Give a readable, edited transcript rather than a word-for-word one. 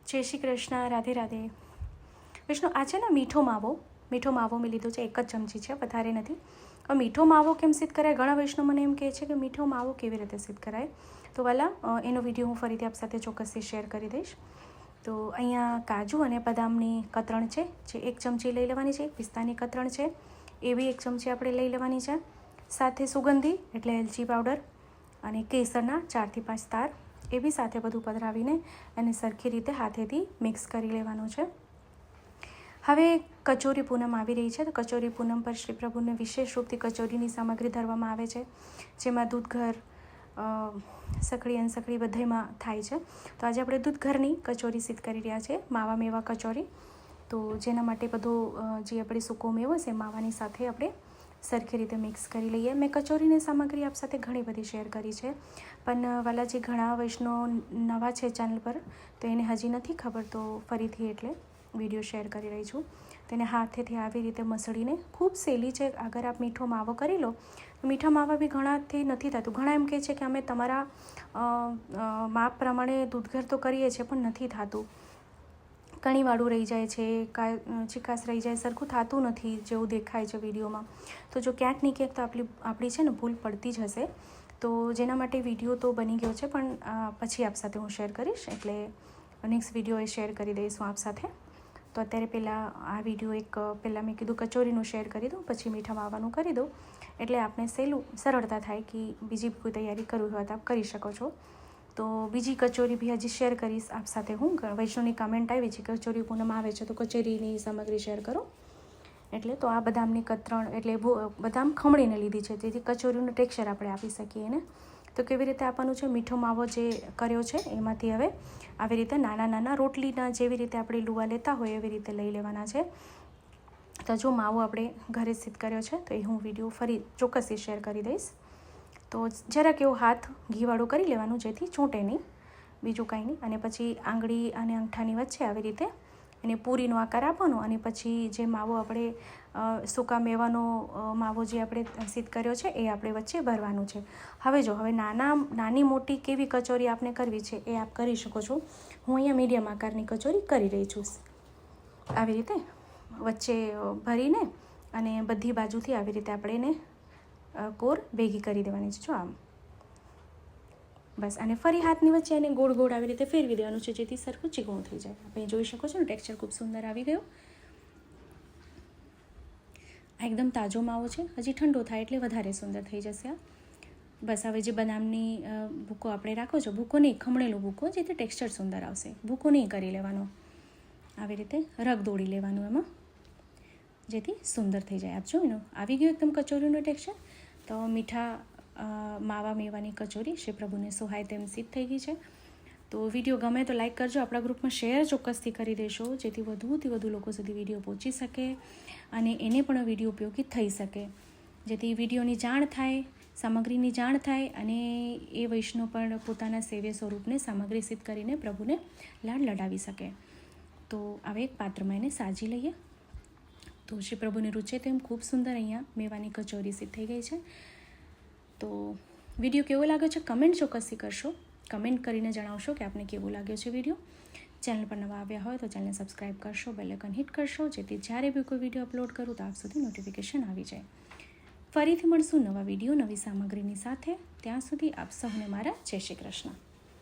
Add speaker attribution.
Speaker 1: જય શ્રી કૃષ્ણ, રાધે રાધે. વિષ્ણુ, આ છે ને મીઠો માવો મેં લીધો છે, 1 જ ચમચી છે, વધારે નથી. હવે મીઠો માવો કેમ સિદ્ધ કરાય? ઘણા વૈષ્ણવ મને એમ કહે છે કે મીઠો માવો કેવી રીતે સિદ્ધ કરાય. તો વાલા એનો વિડીયો હું ફરીથી આપ સાથે ચોક્કસથી શેર કરી દઈશ. તો અહીંયા કાજુ અને બદામની કતરણ છે, જે 1 ચમચી લઈ લેવાની છે. પિસ્તાની કતરણ છે, એ બી 1 ચમચી આપણે લઈ લેવાની છે. સાથે સુગંધી એટલે એલચી પાવડર અને કેસરના 4 થી 5 તાર, એ બી સાથે બધું પધરાવીને અને સરખી રીતે હાથેથી મિક્સ કરી લેવાનું છે. હવે કચોરી પૂનમ આવી રહી છે, તો કચોરી પૂનમ પર શ્રી પ્રભુને વિશેષ રૂપથી કચોરીની સામગ્રી ધરવામાં આવે છે, જેમાં દૂધઘર, સકડી અને સકડી બધામાં થાય છે. તો આજે આપણે દૂધઘરની કચોરી સિદ્ધ કરી રહ્યા છીએ, માવા મેવા કચોરી. તો જેના માટે બધો જે આપણે સૂકો મેવો છે માવાની સાથે આપણે સરખી રીતે મિક્સ કરી લઈએ. મેં કચોરીની સામગ્રી આપ સાથે ઘણી બધી શેર કરી છે, પણ વાલાજી ઘણા વૈષ્ણવ નવા છે ચેનલ પર, તો એને હજી નથી ખબર, તો ફરીથી એટલે વિડીયો શેર કરી રહી છું. તેને હાથેથી આવી રીતે મસળીને, ખૂબ સહેલી છે. અગર આપ મીઠો માવો કરી લો, મીઠા માવા બી ઘણાથી નથી થતું. ઘણા એમ કહે છે કે અમે તમારા માપ પ્રમાણે દૂધઘર તો કરીએ છીએ પણ નથી થતું, કણીવાળું રહી જાય છે, ચીકાશ રહી જાય, સરખું થતું નથી જેવું દેખાય છે વિડીયોમાં. તો જો ક્યાંક ને ક્યાંક તો આપણી છે ને ભૂલ પડતી જ હશે. તો જેના માટે વિડીયો તો બની ગયો છે, પણ પછી આપ સાથે હું શેર કરીશ, એટલે નેક્સ્ટ વિડીયો એ શેર કરી દઈશ હું આપ સાથે. તો અત્યારે પહેલાં આ વિડીયો પહેલાં મેં કીધું કચોરીનું શેર કરી દઉં, પછી મીઠા માવાનું કરી દઉં, એટલે આપણે સરળતા થાય કે બીજી કોઈ તૈયારી કરવી હોય તો આપ કરી શકો છો. તો બીજી કચોરી બી હજી શેર કરીશ આપ સાથે હું. વૈષ્ણવની કમેન્ટ આવી છે, કચોરી પૂનમ આવે છે તો કચોરીની સામગ્રી શેર કરો. એટલે તો આ બદામની કતરણ, એટલે બદામ ખમણીને લીધી છે, જેથી કચોરીનું ટેક્સચર આપણે આપી શકીએ એને. તો કેવી રીતે આપવાનું છે? મીઠો માવો જે કર્યો છે એમાંથી હવે આવી રીતે નાના નાના રોટલીના જેવી રીતે આપણે લુવા લેતા હોય એવી રીતે લઈ લેવાના છે. તો જો માવો આપણે ઘરે સિદ્ધ કર્યો છે, તો એ હું વિડીયો ફરી ચોક્કસથી શેર કરી દઈશ. તો જરાક એવો હાથ ઘીવાળું કરી લેવાનું, જેથી ચોંટે નહીં, બીજું કાંઈ નહીં. અને પછી આંગળી અને અંગઠાની વચ્ચે આવી રીતે એને પૂરીનો આકાર આપવાનો, અને પછી જે માવો આપણે સૂકા મેવાનો માવો જે આપણે સિદ્ધ કર્યો છે એ આપણે વચ્ચે ભરવાનું છે. હવે નાની મોટી કેવી કચોરી આપને કરવી છે એ આપ કરી શકો છો. હું અહીંયા મીડિયમ આકારની કચોરી કરી રહી છું. આવી રીતે વચ્ચે ભરીને અને બધી બાજુથી આવી રીતે આપણે એને કોર ભેગી કરી દેવાની છે. જો આમ બસ, અને ફરી હાથની વચ્ચે એને ગોળ ગોળ આવી રીતે ફેરવી દેવાનું છે, જેથી સરખું ચીકણું થઈ જાય. આપણે જોઈ શકો છો ને, ટેક્સચર ખૂબ સુંદર આવી ગયું. આ એકદમ તાજો માવો છે, હજી ઠંડો થાય એટલે વધારે સુંદર થઈ જશે. બસ હવે જે બદામની ભૂકો આપણે રાખો છો, ભૂકો નહીં, ખમણેલો ભૂકો, જેથી ટેક્સચર સુંદર આવશે. ભૂકો નહીં કરી લેવાનો, આવી રીતે રગ દોડી લેવાનું એમાં, જેથી સુંદર થઈ જાય. આપ જો એનું આવી ગયું એકદમ કચોરીનું ટેક્સચર. તો મીઠા માવા મેવાની કચોરી શ્રી પ્રભુને સોહાય તેમ સિદ્ધ થઈ ગઈ છે. તો વિડીયો ગમે તો લાઈક કરજો, આપણા ગ્રુપમાં શેર ચોક્કસથી કરી દેશો, જેથી વધુથી વધુ લોકો સુધી વિડીયો પહોંચી શકે અને એને પણ વિડીયો ઉપયોગી થઈ શકે, જેથી વિડીયોની જાણ થાય, સામગ્રીની જાણ થાય, અને એ વૈષ્ણવ પણ પોતાના સેવ્ય સ્વરૂપને સામગ્રી સિદ્ધ કરીને પ્રભુને લાડ લડાવી શકે. તો હવે એક પાત્રમાં એને સાજી લઈએ. તો શ્રી પ્રભુને રૂચે તેમ ખૂબ સુંદર અહીંયા મેવાની કચોરી સિદ્ધ થઈ ગઈ છે. તો વિડીયો કેવો લાગ્યો છે કમેન્ટ ચોક્કસથી કરશો. કમેન્ટ કરીને જણાવશો કે આપને કેવો લાગ્યો છે વિડીયો. ચેનલ પર નવા આવ્યા હોય તો ચેનલને સબસ્ક્રાઈબ કરશો, બેલ આઇકન હિટ કરશો, જેથી જ્યારે બી કોઈ વિડીયો અપલોડ કરું તો આપ સુધી નોટિફિકેશન આવી જાય. ફરીથી મળશું નવા વિડીયો, નવી સામગ્રીની સાથે. ત્યાં સુધી આપ સૌને મારા જય શ્રી કૃષ્ણ.